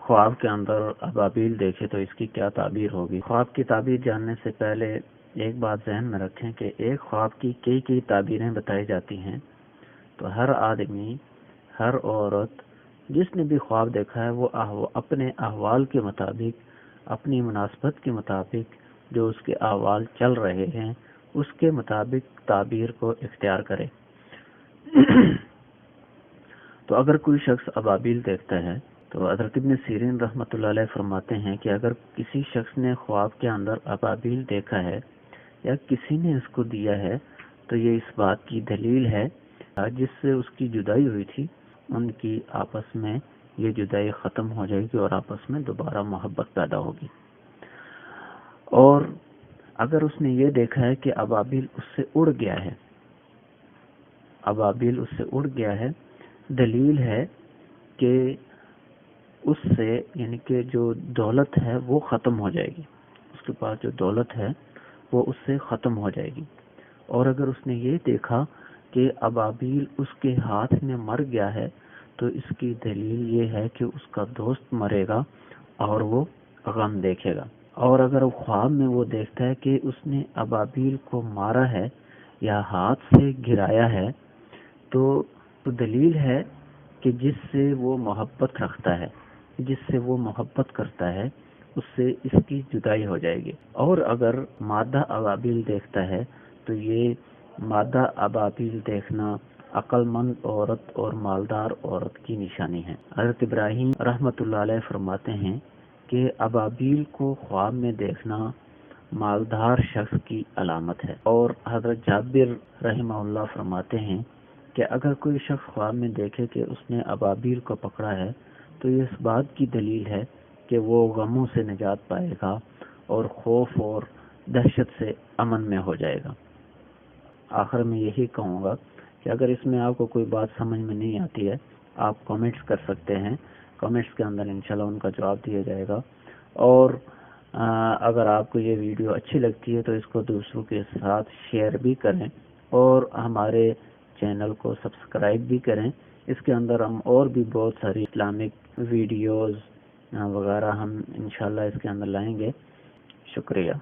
خواب کے اندر ابابیل دیکھے تو اس کی کیا تعبیر ہوگی۔ خواب کی تعبیر جاننے سے پہلے ایک بات ذہن میں رکھیں کہ ایک خواب کی کئی تعبیریں بتائی جاتی ہیں، تو ہر آدمی، ہر عورت جس نے بھی خواب دیکھا ہے وہ اپنے احوال کے مطابق، اپنی مناسبت کے مطابق، جو اس کے احوال چل رہے ہیں اس کے مطابق تعبیر کو اختیار کرے۔ تو اگر کوئی شخص ابابیل دیکھتا ہے تو حضرت ابن سیرین رحمۃ اللہ علیہ فرماتے ہیں کہ اگر کسی شخص نے خواب کے اندر ابابیل دیکھا ہے یا کسی نے اس کو دیا ہے تو یہ اس بات کی دلیل ہے جس سے اس کی جدائی ہوئی تھی ان کی آپس میں یہ جدائی ختم ہو جائے گی اور آپس میں دوبارہ محبت پیدا ہوگی۔ اور اگر اس نے یہ دیکھا ہے کہ ابابیل اس سے اڑ گیا ہے، ابابیل اس سے اڑ گیا ہے، دلیل ہے کہ اس سے یعنی کہ جو دولت ہے وہ ختم ہو جائے گی، اس کے پاس جو دولت ہے وہ اس سے ختم ہو جائے گی۔ اور اگر اس نے یہ دیکھا کہ ابابیل اس کے ہاتھ میں مر گیا ہے تو اس کی دلیل یہ ہے کہ اس کا دوست مرے گا اور وہ غم دیکھے گا۔ اور اگر خواب میں وہ دیکھتا ہے کہ اس نے ابابیل کو مارا ہے یا ہاتھ سے گرایا ہے تو دلیل ہے کہ جس سے وہ محبت رکھتا ہے، جس سے وہ محبت کرتا ہے اس سے اس کی جدائی ہو جائے گی۔ اور اگر مادہ ابابیل دیکھتا ہے تو یہ مادہ ابابیل دیکھنا عقل مند عورت اور مالدار عورت کی نشانی ہے۔ حضرت ابراہیم رحمۃ اللہ علیہ فرماتے ہیں کہ ابابیل کو خواب میں دیکھنا مالدار شخص کی علامت ہے۔ اور حضرت جابر رحمہ اللہ فرماتے ہیں کہ اگر کوئی شخص خواب میں دیکھے کہ اس نے ابابیل کو پکڑا ہے تو یہ اس بات کی دلیل ہے کہ وہ غموں سے نجات پائے گا اور خوف اور دہشت سے امن میں ہو جائے گا۔ آخر میں یہی کہوں گا کہ اگر اس میں آپ کو کوئی بات سمجھ میں نہیں آتی ہے آپ کامنٹس کر سکتے ہیں، کامنٹس کے اندر انشاءاللہ ان کا جواب دیا جائے گا۔ اور اگر آپ کو یہ ویڈیو اچھی لگتی ہے تو اس کو دوسروں کے ساتھ شیئر بھی کریں اور ہمارے چینل کو سبسکرائب بھی کریں۔ اس کے اندر ہم اور بھی بہت ساری اسلامک ویڈیوز وغیرہ ہم انشاءاللہ اس کے اندر لائیں گے۔ شکریہ۔